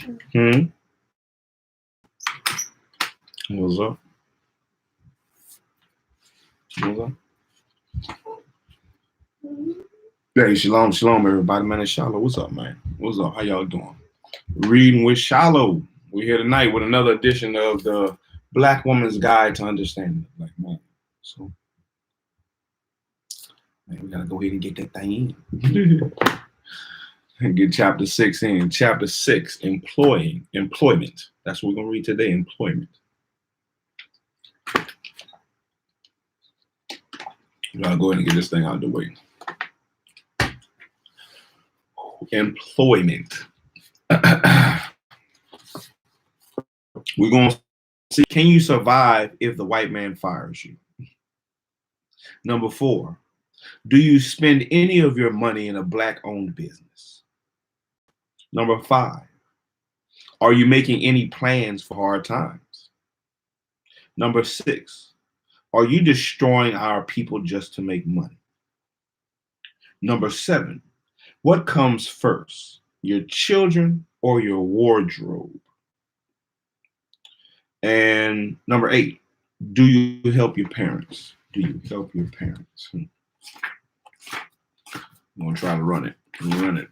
Hmm. What's up? What's up? Hey, shalom, shalom, everybody. Man, it's Shilo. What's up, man? What's up? How y'all doing? Reading with Shilo. We're here tonight with another edition of the Black Woman's Guide to Understanding the Black Man. So, man, we gotta go ahead and get that thing in. And get chapter 6 in. Chapter 6, employment. That's what we're gonna read today, employment. We gotta go ahead and get this thing out of the way. Employment. We're going to see, can you survive if the white man fires you? Number 4, do you spend any of your money in a black-owned business? Number 5, are you making any plans for hard times? Number 6, are you destroying our people just to make money? Number 7, what comes first, your children or your wardrobe? And number 8, do you help your parents? Do you help your parents? I'm going to try to run it. Run it.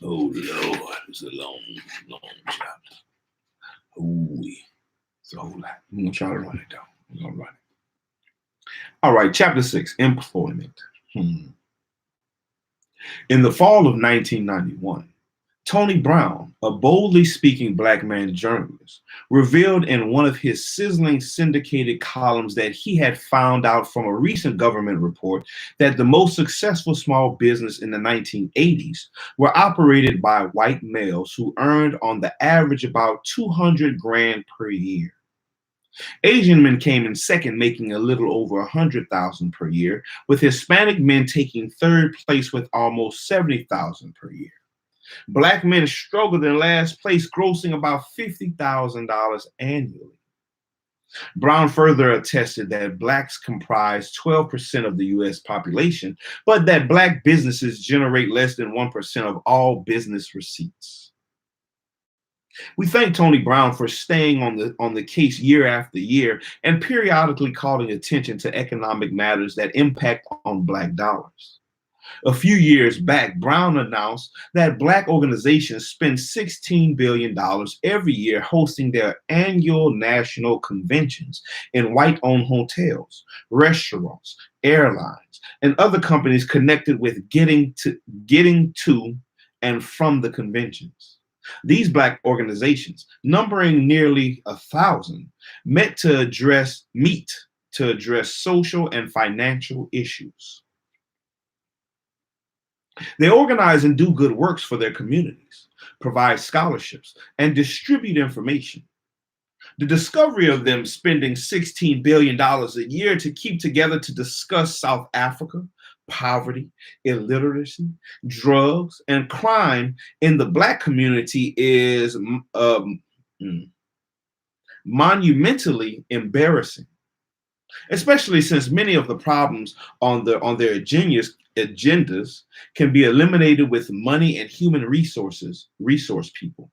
Oh, Lord. It's a long, long chapter. Oh, it's a whole lot. I'm going to try to run it down. I'm going to run it. All right, chapter 6, employment. In the fall of 1991, Tony Brown, a boldly speaking black man journalist, revealed in one of his sizzling syndicated columns that he had found out from a recent government report that the most successful small business in the 1980s were operated by white males who earned on the average about 200 grand per year. Asian men came in second, making a little over 100,000 per year, with Hispanic men taking third place with almost 70,000 per year. Black men struggled in last place, grossing about $50,000 annually. Brown further attested that blacks comprise 12% of the U.S. population, but that black businesses generate less than 1% of all business receipts. We thank Tony Brown for staying on the case year after year and periodically calling attention to economic matters that impact on black dollars. A few years back, Brown announced that black organizations spend $16 billion every year hosting their annual national conventions in white-owned hotels, restaurants, airlines, and other companies connected with getting to and from the conventions. These black organizations, numbering nearly 1,000, meet to address social and financial issues. They organize and do good works for their communities, provide scholarships, and distribute information. The discovery of them spending $16 billion a year to keep together to discuss South Africa, poverty, illiteracy, drugs, and crime in the black community is monumentally embarrassing, especially since many of the problems on their agendas can be eliminated with money and human resource people.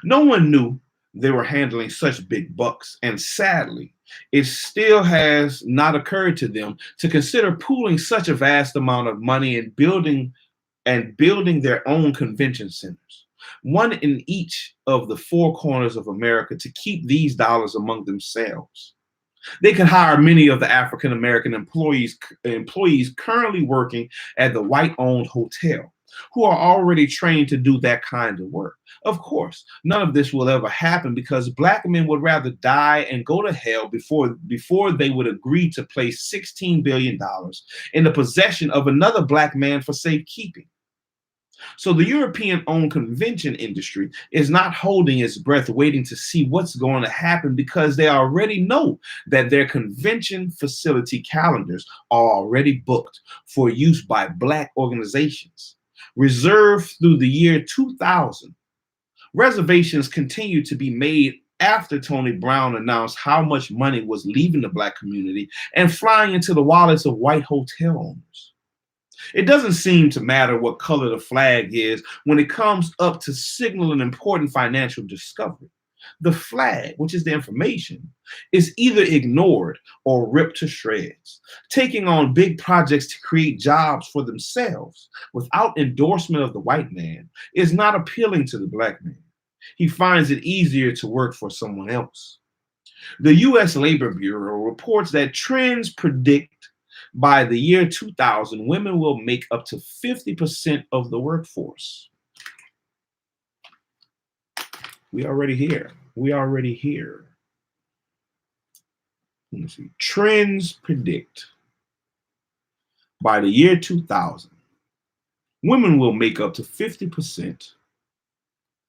No one knew they were handling such big bucks, and sadly, it still has not occurred to them to consider pooling such a vast amount of money and building their own convention centers, one in each of the 4 corners of America, to keep these dollars among themselves. They could hire many of the African American employees currently working at the white-owned hotel, who are already trained to do that kind of work. Of course, none of this will ever happen because black men would rather die and go to hell before they would agree to place $16 billion in the possession of another black man for safekeeping. So the European-owned convention industry is not holding its breath waiting to see what's going to happen, because they already know that their convention facility calendars are already booked for use by black organizations. Reserved through the year 2000, reservations continue to be made after Tony Brown announced how much money was leaving the black community and flying into the wallets of white hotel owners. It doesn't seem to matter what color the flag is when it comes up to signal an important financial discovery. The flag, which is the information, is either ignored or ripped to shreds. Taking on big projects to create jobs for themselves without endorsement of the white man is not appealing to the black man. He finds it easier to work for someone else. The U.S. Labor Bureau reports that trends predict by the year 2000, women will make up to 50% of the workforce. We already here. We already here. Let me see. Trends predict by the year 2000, women will make up to 50%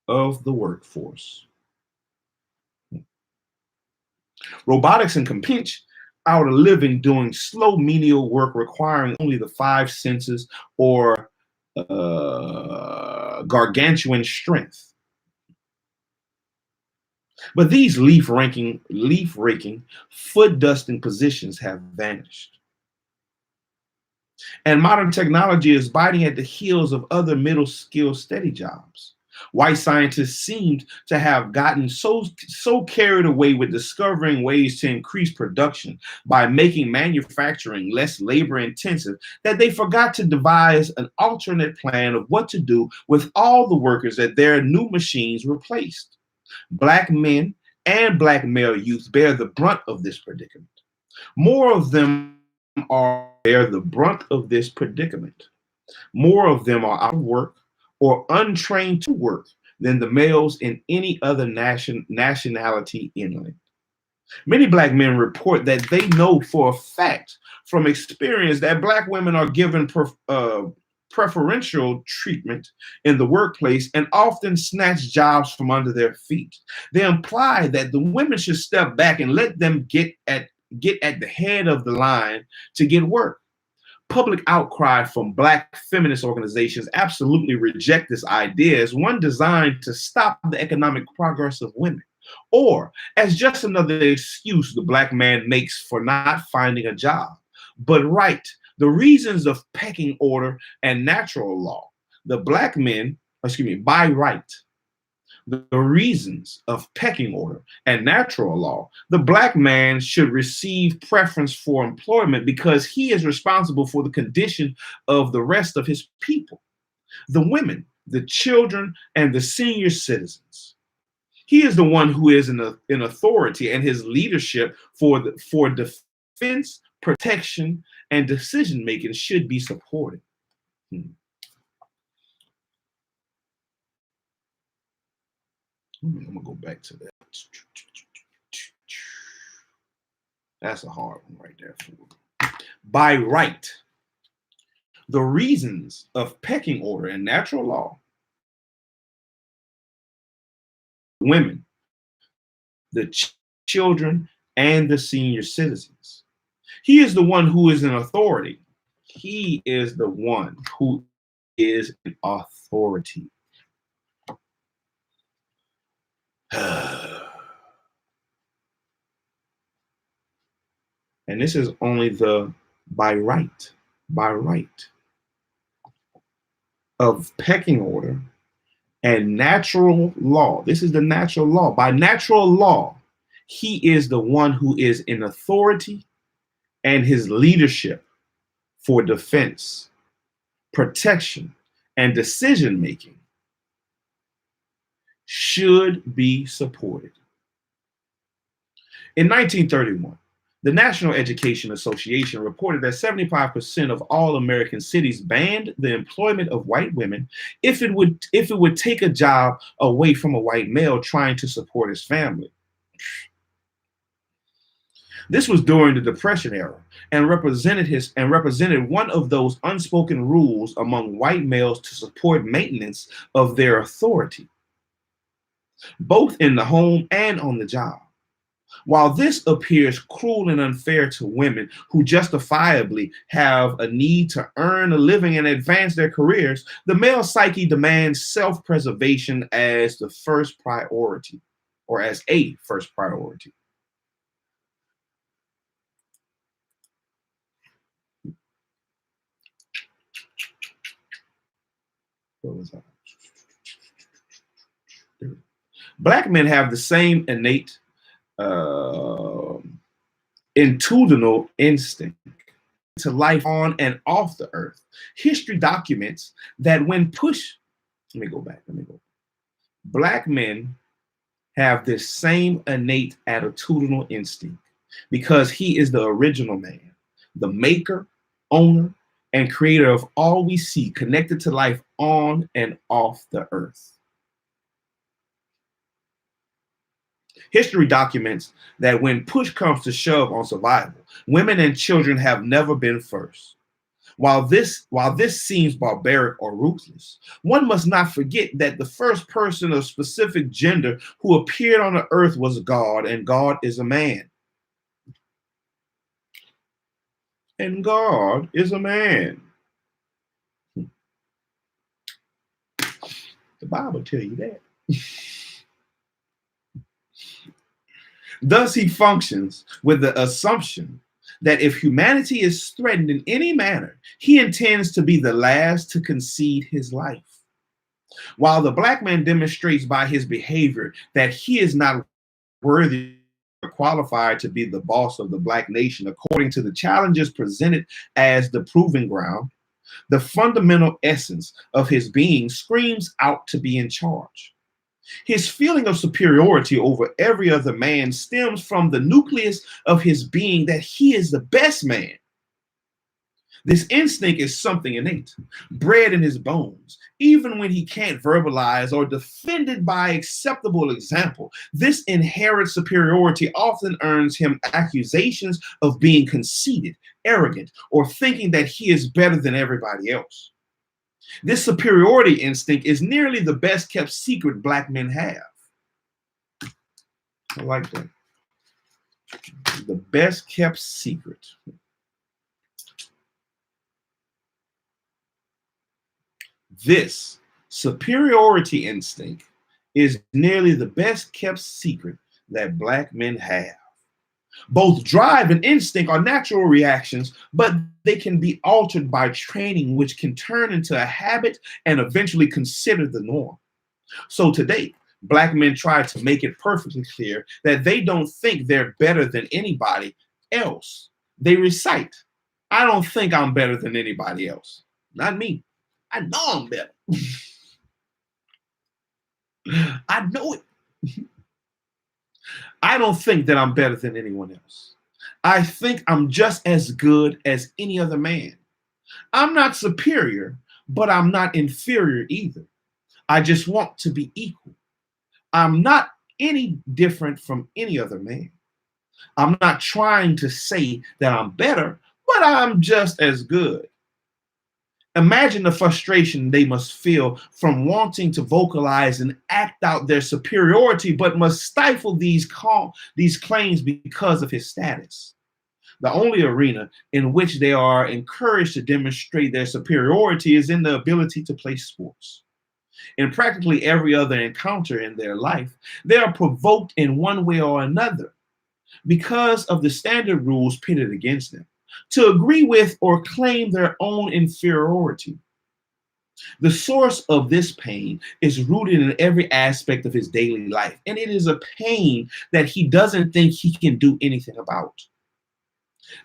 of the workforce. Robotics can pinch out a living doing slow menial work requiring only the five senses or gargantuan strength. But these leaf raking, foot dusting positions have vanished. And modern technology is biting at the heels of other middle skill steady jobs. White scientists seemed to have gotten so carried away with discovering ways to increase production by making manufacturing less labor intensive that they forgot to devise an alternate plan of what to do with all the workers that their new machines replaced. Black men and black male youth bear the brunt of this predicament. More of them bear the brunt of this predicament. More of them are out of work or untrained to work than the males in any other nationality inland. Many black men report that they know for a fact from experience that black women are given preferential treatment in the workplace and often snatch jobs from under their feet. They imply that the women should step back and let them get at the head of the line to get work. Public outcry from black feminist organizations absolutely reject this idea as one designed to stop the economic progress of women, or as just another excuse the black man makes for not finding a job. But right, the reasons of pecking order and natural law, by right, the reasons of pecking order and natural law, the black man should receive preference for employment because he is responsible for the condition of the rest of his people, the women, the children, and the senior citizens. He is the one who is in authority, and his leadership for defense, protection, and decision making should be supported. I'm gonna go back to that. That's a hard one right there. By right, the reasons of pecking order and natural law, women, the children, and the senior citizens. He is the one who is in authority. He is the one who is in authority. And this is only the by right of pecking order and natural law. This is the natural law. By natural law, he is the one who is in authority, and his leadership for defense, protection, and decision making should be supported. In 1931, the National Education Association reported that 75% of all American cities banned the employment of white women if it would take a job away from a white male trying to support his family. This was during the Depression era and represented one of those unspoken rules among white males to support maintenance of their authority, both in the home and on the job. While this appears cruel and unfair to women who justifiably have a need to earn a living and advance their careers, the male psyche demands self-preservation as the first priority, or as a first priority. Where was I? Black men have the same innate intuitional instinct to life on and off the earth. History documents that when pushed, let me go back. Black men have this same innate attitudinal instinct because he is the original man, the maker, owner, and creator of all we see connected to life on and off the earth. History documents that when push comes to shove on survival, women and children have never been first. While this seems barbaric or ruthless, one must not forget that the first person of specific gender who appeared on the earth was God, and God is a man. And God is a man. The Bible tell you that. Thus, he functions with the assumption that if humanity is threatened in any manner, he intends to be the last to concede his life. While the black man demonstrates by his behavior that he is not worthy or qualified to be the boss of the black nation according to the challenges presented as the proving ground, the fundamental essence of his being screams out to be in charge. His feeling of superiority over every other man stems from the nucleus of his being that he is the best man. This instinct is something innate, bred in his bones, even when he can't verbalize or defend it by acceptable example. This inherent superiority often earns him accusations of being conceited, arrogant, or thinking that he is better than everybody else. This superiority instinct is nearly the best kept secret black men have. I like that. The best kept secret. This superiority instinct is nearly the best kept secret that black men have. Both drive and instinct are natural reactions, but they can be altered by training, which can turn into a habit and eventually consider the norm. So today, black men try to make it perfectly clear that they don't think they're better than anybody else. They recite, I don't think I'm better than anybody else. Not me. I know I'm better. I know it. I don't think that I'm better than anyone else. I think I'm just as good as any other man. I'm not superior, but I'm not inferior either. I just want to be equal. I'm not any different from any other man. I'm not trying to say that I'm better, but I'm just as good. Imagine the frustration they must feel from wanting to vocalize and act out their superiority, but must stifle these claims because of his status. The only arena in which they are encouraged to demonstrate their superiority is in the ability to play sports. In practically every other encounter in their life, they are provoked in one way or another because of the standard rules pitted against them, to agree with or claim their own inferiority. The source of this pain is rooted in every aspect of his daily life, and it is a pain that he doesn't think he can do anything about.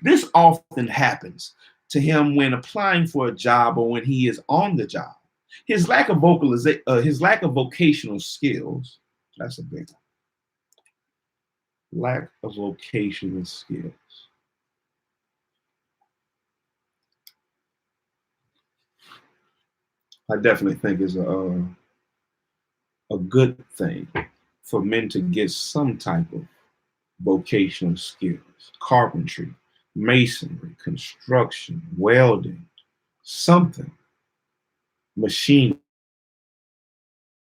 This often happens to him when applying for a job or when he is on the job. His lack of vocational skills, that's a big one. Lack of vocational skills. I definitely think is a good thing for men to get some type of vocational skills. Carpentry, masonry, construction, welding, something. Machine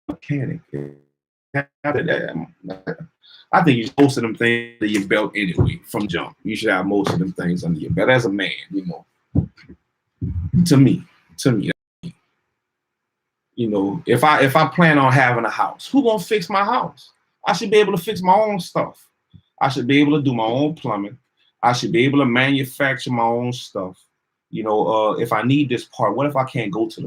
mechanic. I think you should most of them things under your belt anyway from jump. You should have most of them things under your belt as a man, you know. To me. You know, if I plan on having a house, who gonna fix my house? I should be able to fix my own stuff. I should be able to do my own plumbing. I should be able to manufacture my own stuff. You know, if I need this part, what if I can't go to the